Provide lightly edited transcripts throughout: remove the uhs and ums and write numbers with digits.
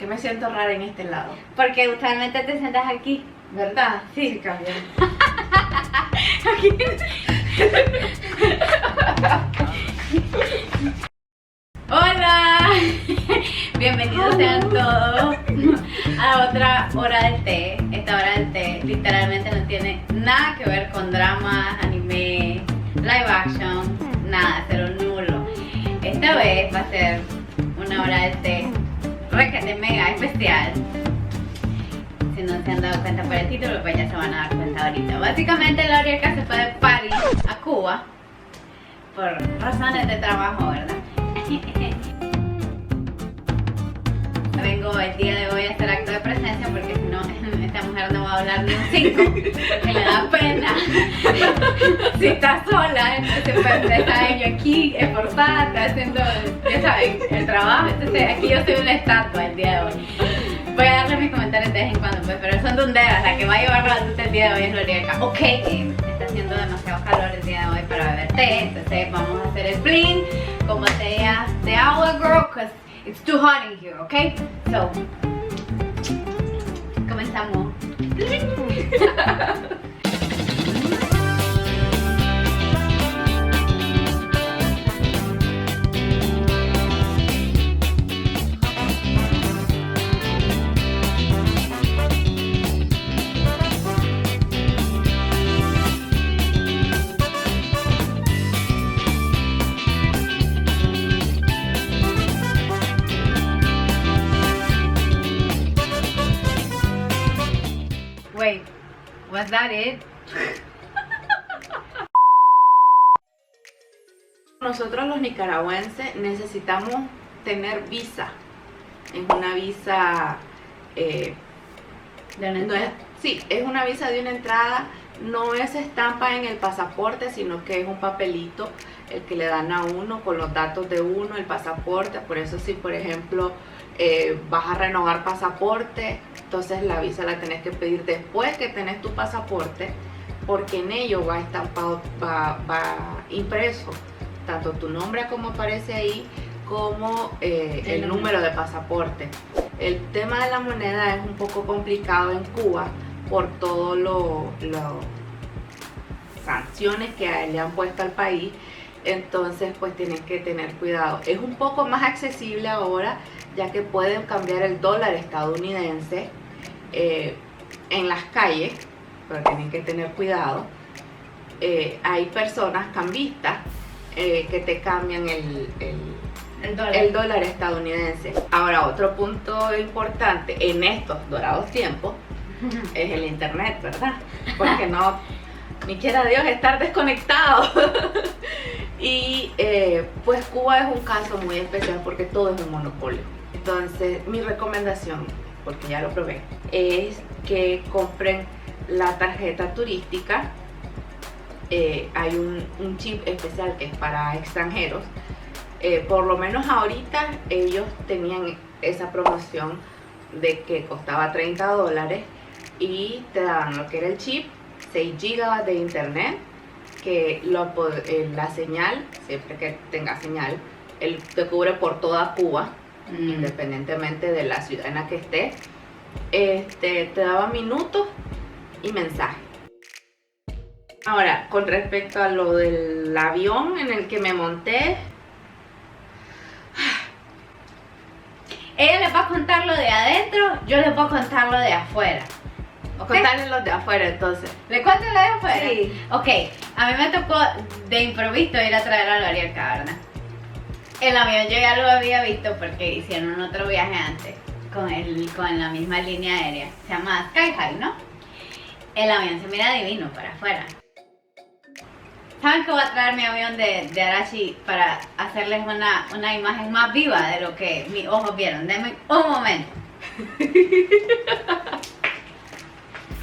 Que me siento rara en este lado. Porque usualmente te sientas aquí. ¿Verdad? Sí. Sí, cambió. Aquí. Hola. Bienvenidos sean todos a otra hora del té. Esta hora del té literalmente no tiene nada que ver con dramas, anime, live action, nada, cero nulo. Esta vez va a ser una hora del té requete mega especial. Si no se han dado cuenta por el título, pues ya se van a dar cuenta ahorita. Básicamente la Orielka se fue de París a Cuba por razones de trabajo, ¿verdad? Vengo el día de hoy a hacer acto de presencia porque si no, esta mujer no va a hablar ni un 5 porque le da pena. Si está sola, entonces pues está ella aquí esforzada, está haciendo, ya saben, el trabajo. Entonces aquí yo soy una estatua el día de hoy. Voy a darle mis comentarios de vez en cuando, pues, pero son dunderas. La que va a llevar la batuta el día de hoy es Orielka. Ok, está haciendo demasiado calor el día de hoy para beber té, entonces vamos a hacer el blin con botella de agua, girl, because it's too hot in here, okay? So, comenzamos. Wait, was that it? Nosotros los nicaragüenses necesitamos tener visa. Es una visa, sí, es una visa de una entrada. No es estampa en el pasaporte, sino que es un papelito el que le dan a uno con los datos de uno, el pasaporte. Por eso si por ejemplo vas a renovar pasaporte, entonces la visa la tenés que pedir después que tenés tu pasaporte, porque en ello va estampado, va impreso tanto tu nombre como aparece ahí, como el número de pasaporte. El tema de la moneda es un poco complicado en Cuba por todo las sanciones que le han puesto al país. Entonces pues tienen que tener cuidado. Es un poco más accesible ahora, ya que pueden cambiar el dólar estadounidense en las calles, pero tienen que tener cuidado. Hay personas cambistas que te cambian el dólar estadounidense. Ahora, otro punto importante en estos dorados tiempos es el internet, ¿verdad? Porque no, ni quiera Dios estar desconectado. Y pues Cuba es un caso muy especial porque todo es un monopolio. Entonces mi recomendación, porque ya lo probé, es que compren la tarjeta turística. Hay un chip especial que es para extranjeros. Por lo menos ahorita ellos tenían esa promoción de que costaba $30 y te daban lo que era el chip, 6 GB de internet, que la señal, siempre que tenga señal, te cubre por toda Cuba, independientemente de la ciudad en la que estés. Te daba minutos y mensajes. Ahora, con respecto a lo del avión en el que me monté, Ella les va a contar lo de adentro, yo les voy a contar lo de afuera. contarles los de afuera entonces. ¿Le cuento lo de afuera? Sí. Ok, a mí me tocó de improviso ir a traer a la Orielka, ¿verdad? El avión yo ya lo había visto porque hicieron otro viaje antes con la misma línea aérea. Se llama Sky High, ¿no? El avión se mira divino para afuera. ¿Saben que voy a traer mi avión de Arashi para hacerles una imagen más viva de lo que mis ojos vieron? Denme un momento.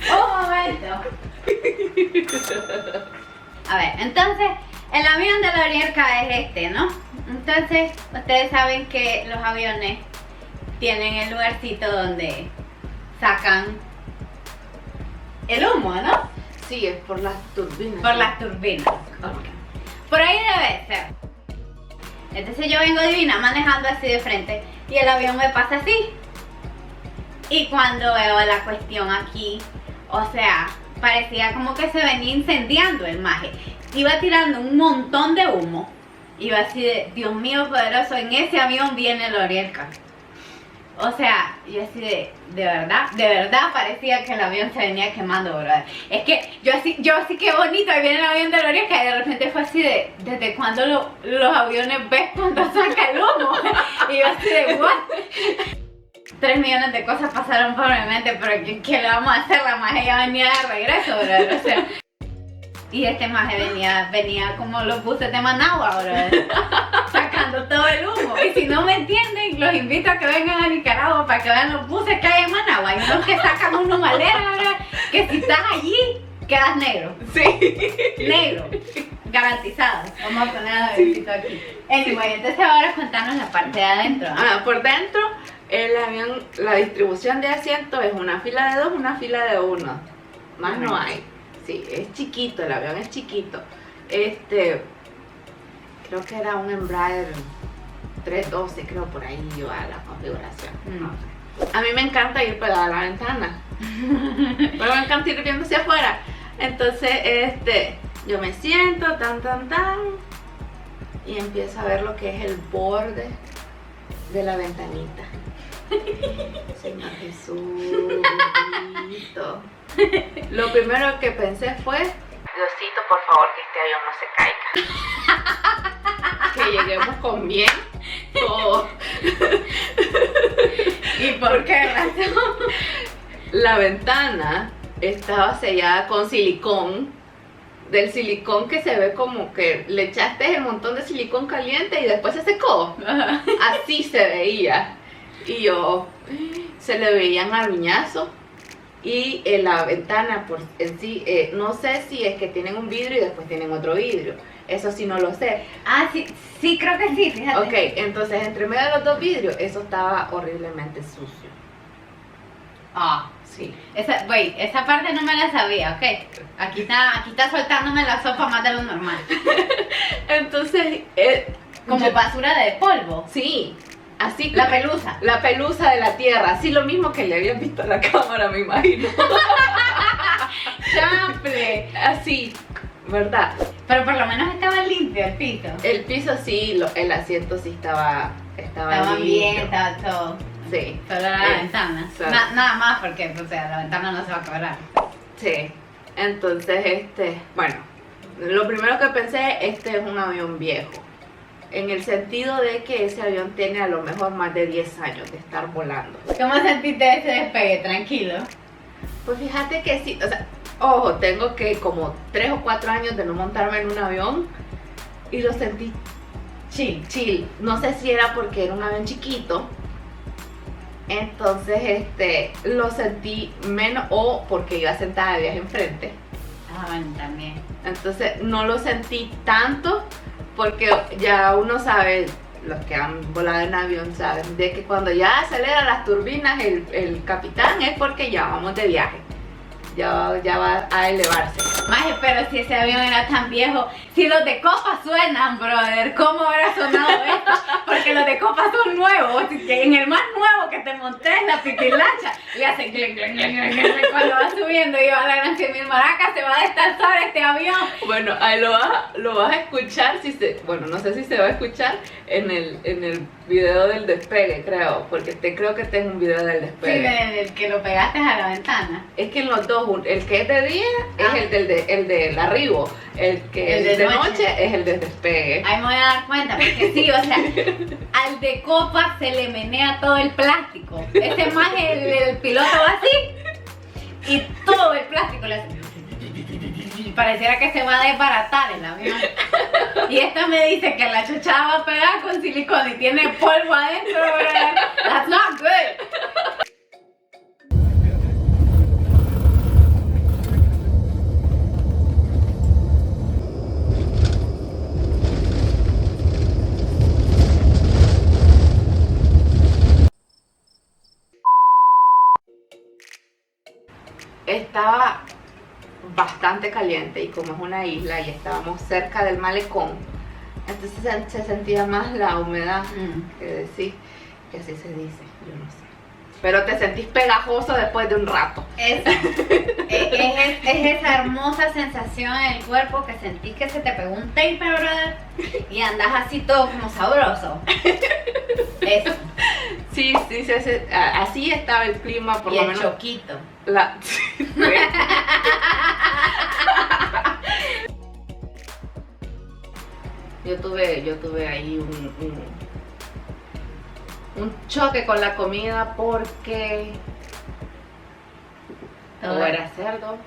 Un momento. A ver, entonces el avión de la Orielka es este, ¿no? Entonces ustedes saben que los aviones tienen el lugarcito donde sacan el humo, ¿no? Sí, es por las turbinas. Por las turbinas. Okay. Por ahí debe ser. Entonces yo vengo divina manejando así de frente y el avión me pasa así. Y cuando veo la cuestión aquí, o sea, parecía como que se venía incendiando el maje. Iba tirando un montón de humo. Iba así de, Dios mío poderoso, en ese avión viene Lorielka. O sea, yo así de verdad parecía que el avión se venía quemando, brother. Es que yo así que bonito, ahí viene el avión de Lorielka y de repente fue así de, ¿desde cuándo los aviones ves cuando saca el humo? Y yo así de, ¿what? 3 millones de cosas pasaron por mi mente, pero ¿qué le vamos a hacer? La magia ya venía de regreso, brother. O sea, y este maje venía como los buses de Managua, brother, sacando todo el humo. Y si no me entienden, los invito a que vengan a Nicaragua para que vean los buses que hay en Managua. Hay unos que sacan unos maleros, brother, que si estás allí, quedas negro. Sí. Negro. Garantizado. Vamos a poner a vercito aquí. Anyway, entonces ahora contanos la parte de adentro. Por dentro, el avión, la distribución de asientos es una fila de 2, una fila de 1. Más no hay. Sí, es chiquito, el avión es chiquito. Creo que era un Embraer 312, creo por ahí iba la configuración. A mí me encanta ir pegada a la ventana. Pero me encanta ir viendo hacia afuera. Entonces, yo me siento, y empiezo a ver lo que es el borde de la ventanita. Señor Jesús, bendito. Lo primero que pensé fue, Diosito, por favor, que este avión no se caiga. Que lleguemos con bien. Oh. ¿Y por qué razón? La ventana estaba sellada con silicón. Del silicón que se ve como que le echaste el montón de silicón caliente y después se secó. Así se veía. Y se le veían aruñazos. Y la ventana en sí, no sé si es que tienen un vidrio y después tienen otro vidrio. Eso sí no lo sé. Ah, sí, creo que sí, fíjate. Ok, entonces entre medio de los dos vidrios, eso estaba horriblemente sucio. Ah, sí. Esa parte no me la sabía, ok. Aquí está soltándome la sopa más de lo normal. Entonces, como basura de polvo. Sí. Así la pelusa. La pelusa de la tierra. Así lo mismo que le habían visto a la cámara, me imagino. Chample. Así, ¿verdad? Pero por lo menos estaba limpio el piso. El piso sí, el asiento sí estaba limpio. Bien, estaba todo. Sí. Solo la ventana. Nada más porque, o sea, la ventana no se va a quebrar. Sí. Entonces, bueno, lo primero que pensé, es un avión viejo. En el sentido de que ese avión tiene a lo mejor más de 10 años de estar volando. ¿Cómo sentiste ese despegue? Tranquilo. Pues fíjate que sí, o sea, ojo, tengo que como 3 o 4 años de no montarme en un avión y lo sentí chill. No sé si era porque era un avión chiquito, entonces lo sentí menos, o porque iba sentada de viaje enfrente. Ah, bueno, también. Entonces no lo sentí tanto. Porque ya uno sabe, los que han volado en avión saben, de que cuando ya acelera las turbinas el capitán es porque ya vamos de viaje. Ya va a elevarse. Maje, pero si ese avión era tan viejo, si los de copa suenan, brother, ¿cómo habrá sonado esto? Porque los de copa son nuevos. En el más nuevo que te monté en la pitilacha, le hace clink, clink, clink, clink, clink, cuando va subiendo y va a la gran 100.000 maracas, se va a destalzar este avión. Bueno, ahí lo vas a escuchar, bueno, no sé si se va a escuchar en el video del despegue, creo, porque creo que tengo un video del despegue. Sí, el que lo pegaste a la ventana. Es que en los dos, el que es de día es el del arribo, el que es de noche es el del despegue. Ahí me voy a dar cuenta, porque sí, o sea, al de copa se le menea todo el plástico. Ese más el piloto va así y todo el plástico le hace. Pareciera que se va a desbaratar el avión. Y esta me dice que la chuchada va pegada con silicón y tiene polvo adentro, ¿verdad? That's not good. Estaba bastante caliente y como es una isla y estábamos cerca del malecón, entonces se sentía más la humedad, que decir, que así se dice, yo no sé. pero te sentís pegajoso después de un rato. Es esa hermosa sensación en el cuerpo que sentís que se te pegó un tape, brother, y andas así todo como sabroso. Eso. Sí, así estaba el clima, por y lo el menos. choquito. Yo tuve ahí un choque con la comida porque o era cerdo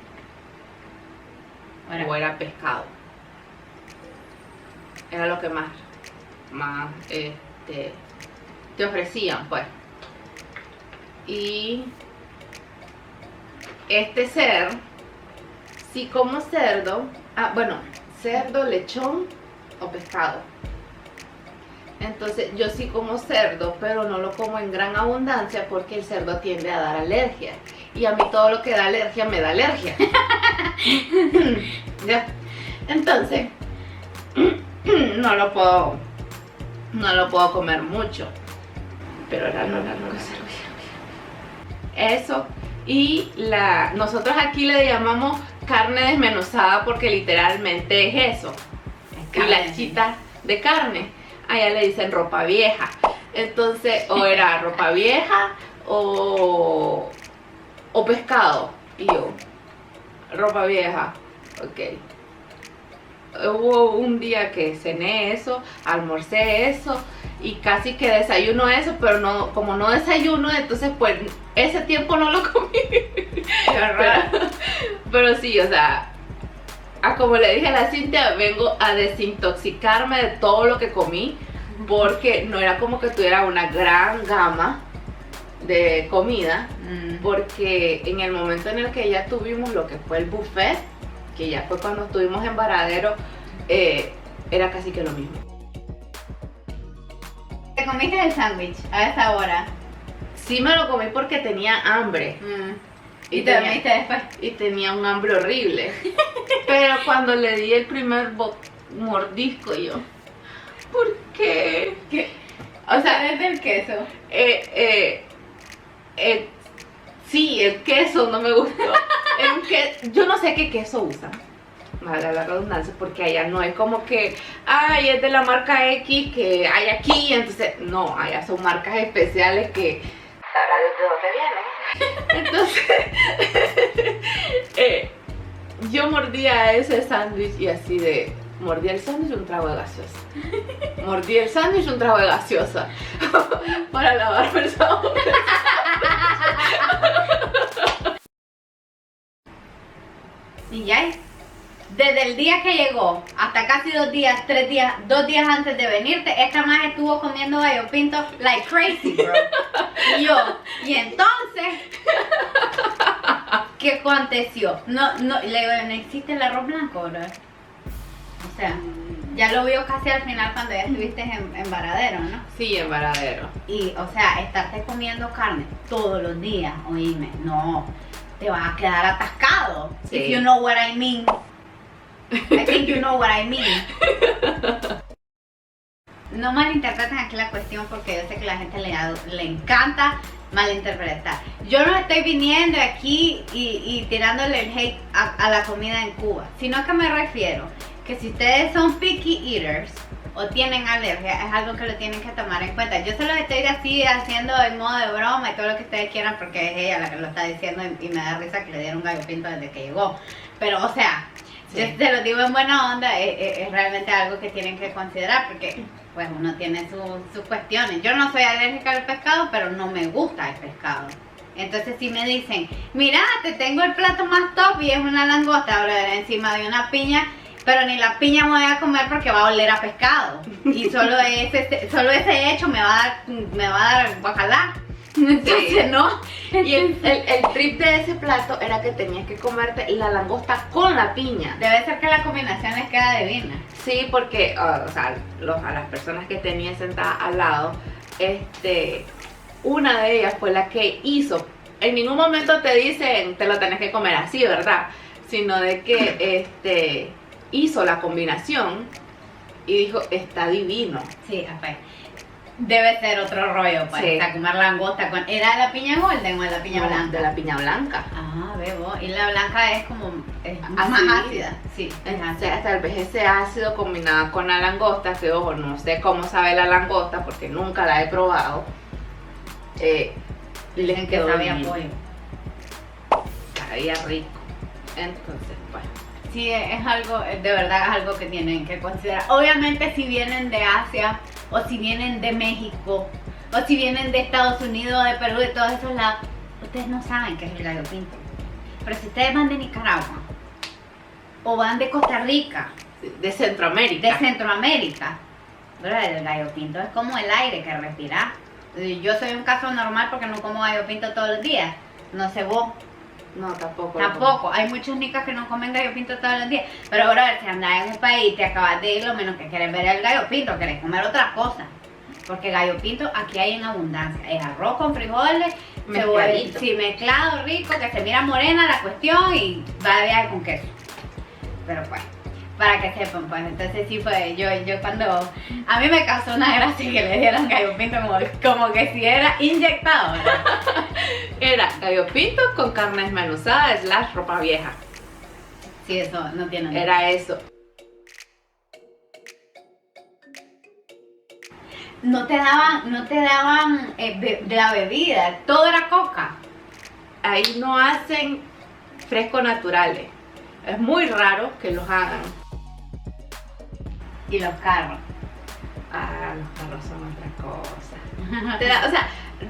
o era pescado. Era lo que más te ofrecían, pues. Y este ser, si como cerdo, cerdo, lechón o pescado. Entonces yo sí como cerdo, pero no lo como en gran abundancia porque el cerdo tiende a dar alergia. Y a mí todo lo que da alergia me da alergia. ¿Ya? Entonces, no lo puedo comer mucho. Pero era lo que servía. Eso. Y nosotros aquí le llamamos carne desmenuzada porque literalmente es eso. Hilachita de carne. Allá le dicen ropa vieja. Entonces, o era ropa vieja o pescado. Y yo, ropa vieja. Ok. Hubo un día que cené eso, almorcé eso y casi que desayuno eso, pero no, como no desayuno, entonces pues ese tiempo no lo comí. Pero sí, o sea, como le dije a la Cintia, vengo a desintoxicarme de todo lo que comí, porque no era como que tuviera una gran gama de comida, porque en el momento en el que ya tuvimos lo que fue el buffet, que ya fue cuando estuvimos en Varadero, era casi que lo mismo. ¿Te comiste el sándwich a esa hora? Sí me lo comí porque tenía hambre. ¿Y te dormiste después? Y tenía un hambre horrible. Pero cuando le di el primer mordisco yo, ¿por qué? O sea, ¿es del queso? Sí, el queso no me gustó. Yo no sé qué queso usan, valga la redundancia, porque allá no es como que, es de la marca X que hay aquí, entonces, no, allá son marcas especiales que sabrá desde dónde vienen. Entonces, yo mordía ese sándwich y así de, mordí el sándwich un trago de gaseosa. Mordí el sándwich un trago de gaseosa para lavarme el sabor. Y ya, desde el día que llegó hasta casi 2 días, 3 días, 2 días antes de venirte, esta más estuvo comiendo gallo pinto like crazy, bro. Y entonces, ¿qué aconteció? No existe el arroz blanco, bro. O sea, ya lo vio casi al final cuando ya estuviste en Varadero, ¿no? Sí, en Varadero. Y, o sea, estarte comiendo carne todos los días, oíme, no, te vas a quedar atascado. Sí. If you know what I mean. I think you know what I mean. No malinterpreten aquí la cuestión porque yo sé que a la gente le encanta malinterpretar. Yo no estoy viniendo aquí y tirándole el hate a la comida en Cuba, sino que me refiero que si ustedes son picky eaters o tienen alergia, es algo que lo tienen que tomar en cuenta. Yo se los estoy así haciendo en modo de broma y todo lo que ustedes quieran porque es ella la que lo está diciendo y me da risa que le dieron gallo pinto desde que llegó. Pero, o sea, sí, yo te lo digo en buena onda, es realmente algo que tienen que considerar porque pues uno tiene sus cuestiones. Yo no soy alérgica al pescado, pero no me gusta el pescado. Entonces si me dicen, mira, te tengo el plato más top y es una langosta, bro, encima de una piña, pero ni la piña me voy a comer porque va a oler a pescado. Y solo ese hecho me va a dar guacalá. Entonces, sí, no. Y el trip de ese plato era que tenías que comerte la langosta con la piña. Debe ser que la combinación les queda divina. Sí, porque, o sea, a las personas que tenía sentadas al lado, una de ellas fue la que hizo. En ningún momento te dicen, te lo tenés que comer así, ¿verdad? Sino de que, hizo la combinación y dijo, está divino. Sí, debe ser otro rollo, pues. Sí. O sea, comer langosta con... ¿Era de la piña golden o de la piña No, blanca? de la piña blanca. Ah, bebo. Y la blanca es como... es más Ácida. ácida. Sí, es Entonces, ácida. tal vez ese ácido combinado con la langosta, que ojo, no sé cómo sabe la langosta porque nunca la he probado. Les Dicen que quedó sabía bien. pollo. Sabía rico. Entonces, bueno. Sí, es algo, de verdad es algo que tienen que considerar. Obviamente si vienen de Asia, o si vienen de México, o si vienen de Estados Unidos, de Perú, de todos esos lados, ustedes no saben qué es el gallo pinto. Pero si ustedes van de Nicaragua, o van de Costa Rica, De Centroamérica. de Centroamérica, pero el gallo pinto es como el aire que respiras. Yo soy un caso normal porque no como gallo pinto todos los días. No sé vos. No, tampoco. Tampoco, hay muchos nicas que no comen gallo pinto todos los días. Pero ahora, si andas en un país, te acabas de ir, lo menos que quieres ver el gallo pinto, quieres comer otra cosa. Porque gallo pinto aquí hay en abundancia. Es arroz con frijoles, cebolla, Mezcladito. sí, mezclado, rico, que se mira morena la cuestión y va de viaje con queso. Pero pues, para que sepan, pues, entonces sí fue, yo cuando, a mí me causó una gracia que le dieran gallo pinto como que si era inyectado, ¿verdad? Era gallo pinto con carne desmenuzada / ropa vieja. Sí, eso no tiene nada. Era eso. No te daban de la bebida, todo era coca. Ahí no hacen frescos naturales. Es muy raro que los hagan. Y los carros. Ah, los carros son otra cosa. O sea,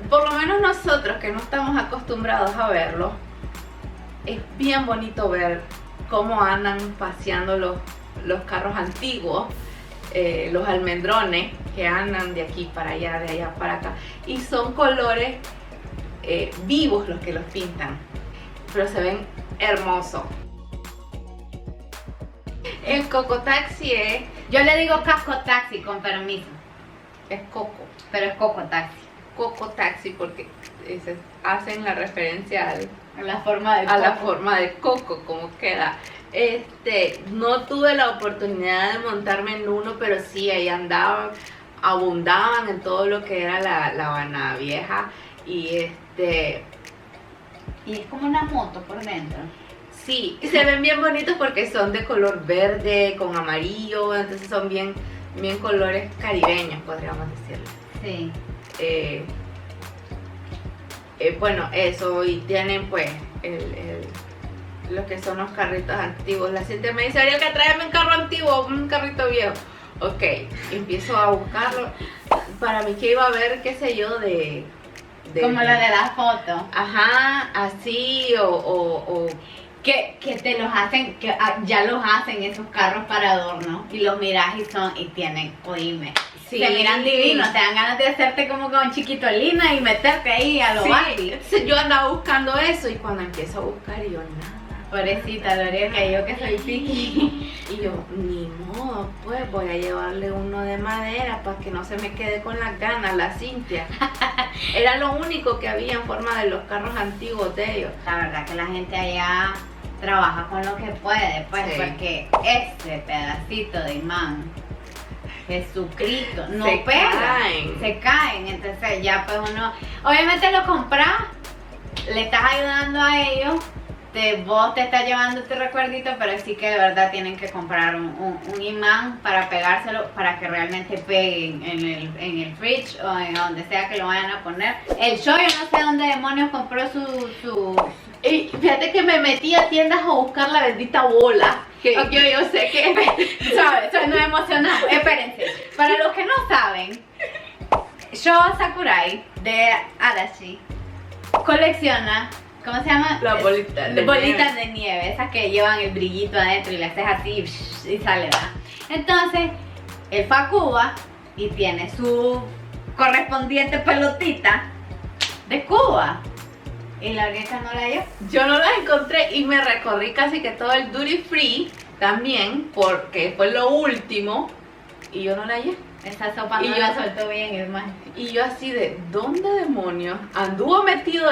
por lo menos nosotros que no estamos acostumbrados a verlo, es bien bonito ver cómo andan paseando los carros antiguos, los almendrones que andan de aquí para allá, de allá para acá, y son colores vivos los que los pintan, pero se ven hermosos. El cocotaxi Yo le digo casco taxi, con permiso, es coco. pero es coco taxi. Cocotaxi porque hacen la referencia La forma de a la coco. forma de coco, como queda. No tuve la oportunidad de montarme en uno, pero sí, ahí andaban, abundaban en todo lo que era la Habana Vieja. Y Y es como una moto por dentro. sí, y se ven bien bonitos porque son de color verde con amarillo, entonces son bien colores caribeños, podríamos decirlo. Sí. Bueno, eso, y tienen pues lo que son los carritos antiguos. La gente me dice, Ariel, que tráeme un carro antiguo, un carrito viejo. Ok, empiezo a buscarlo. Para mí que iba a haber, qué sé yo, de Como la de la foto. Ajá, así o Que te los hacen, que ya los hacen esos carros para adorno. Y los miras y tienen, oíme. sí. Se miran divinos, te dan ganas de hacerte como con chiquitolina y meterte ahí a lo Barbie. Sí, yo andaba buscando eso y cuando empiezo a buscar yo nada. Pobrecita Lorena, que yo que soy piqui. Y yo, ni modo, pues voy a llevarle uno de madera para que no se me quede con las ganas, la Cintia. Era lo único que había en forma de los carros antiguos de ellos. La verdad que la gente allá trabaja con lo que puede, pues, Sí. porque ese pedacito de imán, Jesucristo, no Se pega, caen. se caen, entonces ya pues uno, obviamente lo compras, le estás ayudando a ellos, vos te estás llevando tu recuerdito, pero sí que de verdad tienen que comprar un imán para pegárselo, para que realmente peguen en el fridge o en donde sea que lo vayan a poner. El show, yo no sé dónde demonios compró su Y fíjate que me metí a tiendas a buscar la bendita bola. Que Ok. yo sé que ¿Sabes? Nos emocionamos. Espérense. Para los que no saben, Sho Sakurai de Arashi colecciona, ¿cómo se llama? Las bolitas de bolitas de nieve, esas que llevan el brillito adentro y le haces así y sale, ¿verdad? Entonces, él fue a Cuba y tiene su correspondiente pelotita de Cuba. Y la Arieta no la halló. yo no las encontré y me recorrí casi que todo el duty free también porque fue lo último y yo no la hallé. Esa sopa Y no yo- la soltó bien, es más. Y yo así de, ¿dónde demonios anduvo metido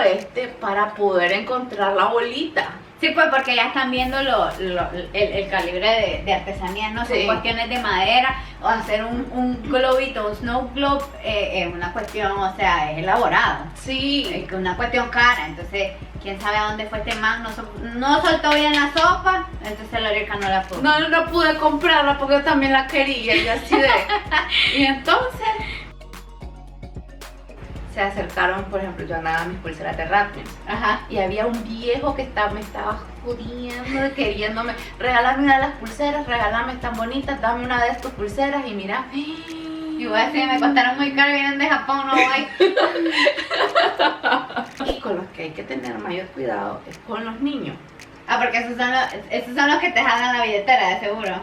para poder encontrar la bolita? Sí, pues porque ya están viendo el calibre de artesanía, no son Sí. cuestiones de madera, o hacer un globito, un snow globe, es una cuestión, o sea, es elaborado, Sí. es una cuestión cara, entonces, quién sabe a dónde fue este man, no soltó bien la sopa, entonces la Lorica no la pudo. No pude comprarla porque yo también la quería y así de... Y entonces se acercaron, por ejemplo, yo andaba mis pulseras de Ratmans. Ajá. Y había un viejo que me estaba jodiendo, queriéndome, regálame una de las pulseras, regálame tan bonitas, dame una de tus pulseras y mira. Y voy a decir, me costaron muy caro, vienen de Japón, no voy. Y con los que hay que tener mayor cuidado es con los niños. Ah, porque esos son los que te jalan la billetera, de seguro.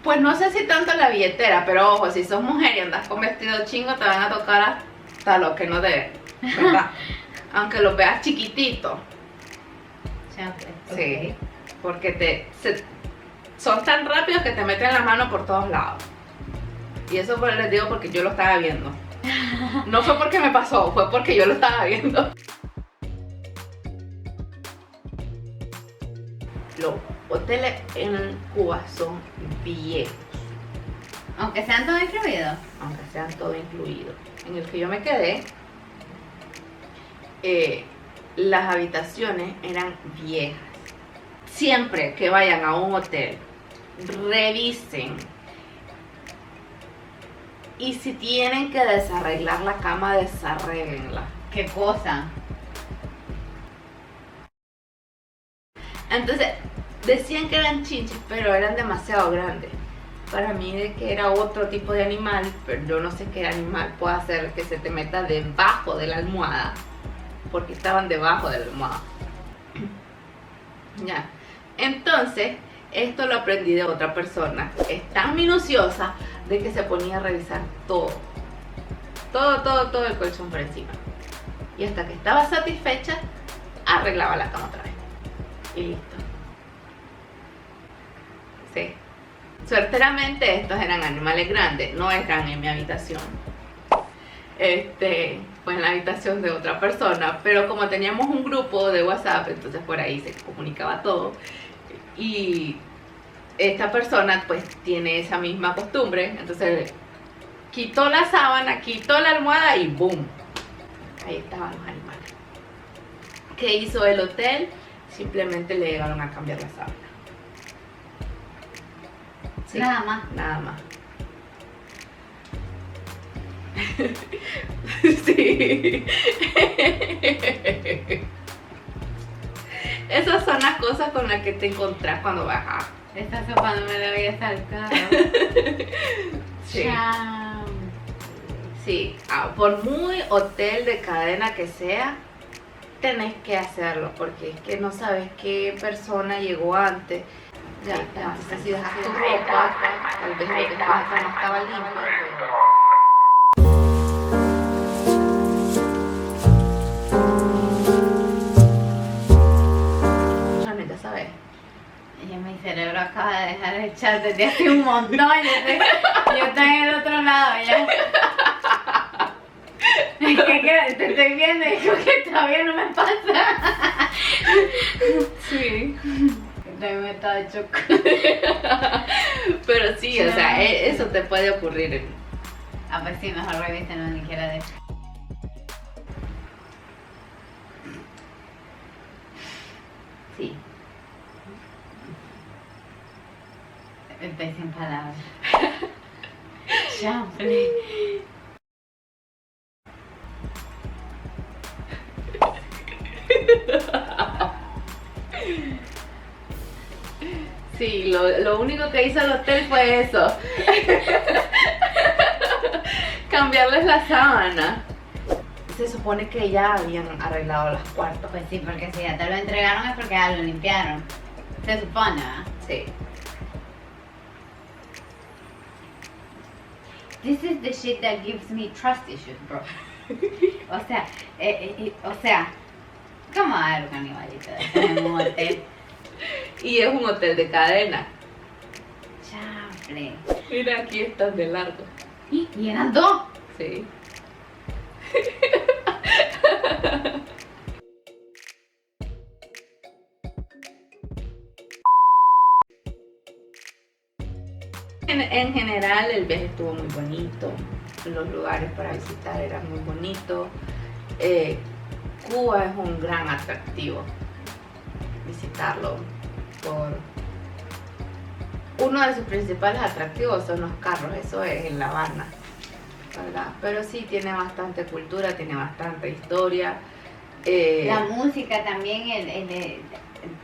Pues no sé si tanto la billetera, pero ojo, si sos mujer y andas con vestido chingo, te van a tocar hasta lo que no deben, ¿verdad? Aunque los veas chiquititos. Ya, pues, Sí, ok. porque son tan rápidos que te meten la mano por todos lados. Y eso les digo porque yo lo estaba viendo. No fue porque me pasó, fue porque yo lo estaba viendo. Los hoteles en Cuba son viejos, Aunque sean todos incluidos. aunque sean todo incluido. En el que yo me quedé, las habitaciones eran viejas. Siempre que vayan a un hotel, revisen. Y si tienen que desarreglar la cama, desarréglenla. ¿Qué cosa? Entonces, decían que eran chinches, pero eran demasiado grandes. Para mí de que era otro tipo de animal, pero yo no sé qué animal puede hacer que se te meta debajo de la almohada. Porque estaban debajo de la almohada. Ya. Entonces, esto lo aprendí de otra persona. Es tan minuciosa de que se ponía a revisar todo. Todo el colchón por encima. Y hasta que estaba satisfecha, arreglaba la cama otra vez. Y listo. Sí. Suerteramente estos eran animales grandes, no eran en mi habitación. Fue en la habitación de otra persona, pero como teníamos un grupo de WhatsApp, entonces por ahí se comunicaba todo. Y esta persona pues tiene esa misma costumbre, entonces quitó la sábana, quitó la almohada y ¡boom! Ahí estaban los animales. ¿Qué hizo el hotel? Simplemente le llegaron a cambiar la sábana. Sí, Nada más. nada más. Sí. Esas son las cosas con las que te encontrás cuando bajas. Esta sopa no me la había saltado. Sí. Chao. Sí, por muy hotel de cadena que sea, tenés que hacerlo porque es que no sabes qué persona llegó antes. Ya, entonces si dejas tu ropa, tal vez lo que estaba acá no estaba limpio. Realmente sabes. Y mi cerebro acaba de dejar el chat desde hace un montón. Yo estoy en el otro lado ya. Es que te estoy viendo y creo que todavía no me pasa. Sí. Estoy en estado de shock. Pero sí, o sea, eso te puede ocurrir. Ah, pues sí, mejor revisen ni siquiera de eso. Sí. Estoy sin palabras. Chample. Sí, lo único que hizo el hotel fue eso. Cambiarles la sábana. Se supone que ya habían arreglado las cuartos. Pues sí, porque si ya te lo entregaron es porque ya lo limpiaron. Se supone, ¿verdad? Sí. This is the shit that gives me trust issues, bro. O sea, ¿cómo va a haber un animalito de esos en un hotel? Y es un hotel de cadena. Chample. Mira, aquí están de largo. Y eran dos. Sí. En general el viaje estuvo muy bonito, los lugares para visitar eran muy bonitos. Cuba es un gran atractivo visitarlo por uno de sus principales atractivos son los carros, eso es en La Habana, ¿verdad? Pero sí tiene bastante cultura, tiene bastante historia. La música también,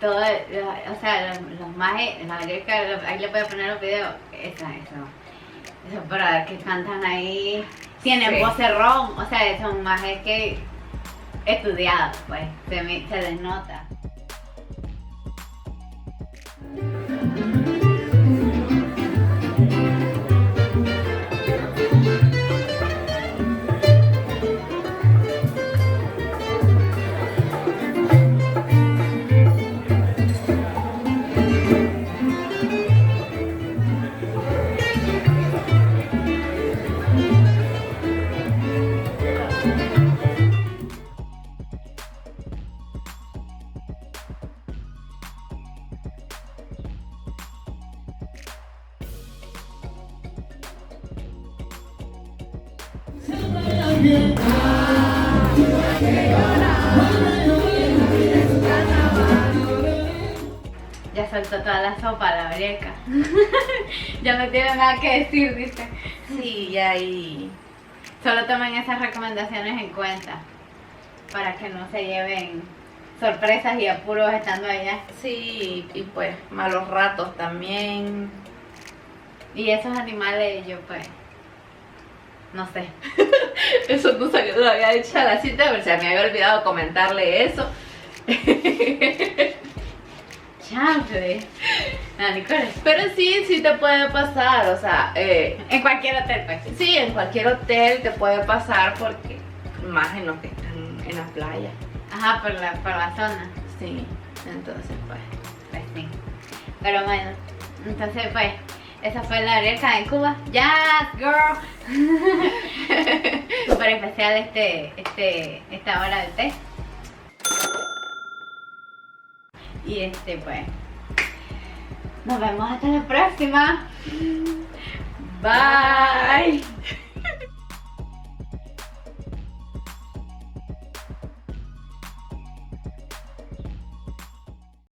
todo, o sea, los majes, la lírica, ahí le voy a poner los videos, eso para que cantan ahí, tienen Sí. vocerrón, o sea, son majes que estudiados, pues, se desnota. Ya soltó toda la sopa, la breca. Ya no tiene nada que decir, dice. Sí, y ahí Solo tomen esas recomendaciones en cuenta para que no se lleven sorpresas y apuros estando allá. sí, y pues malos ratos también. Y esos animales, yo pues, no sé. Eso no sabía, lo había dicho a la cita, pero se me había olvidado comentarle eso. Chanfle. Ah, Nicole. Pero sí te puede pasar, o sea, En cualquier hotel, pues. sí, en cualquier hotel te puede pasar porque más en los que están en la playa. Ajá, por la zona. Sí, entonces pues. Pues sí. Pero bueno, entonces pues, esa fue la breca en Cuba. ¡Yes, girl! Súper especial esta hora del té. Y pues, nos vemos hasta la próxima. Bye.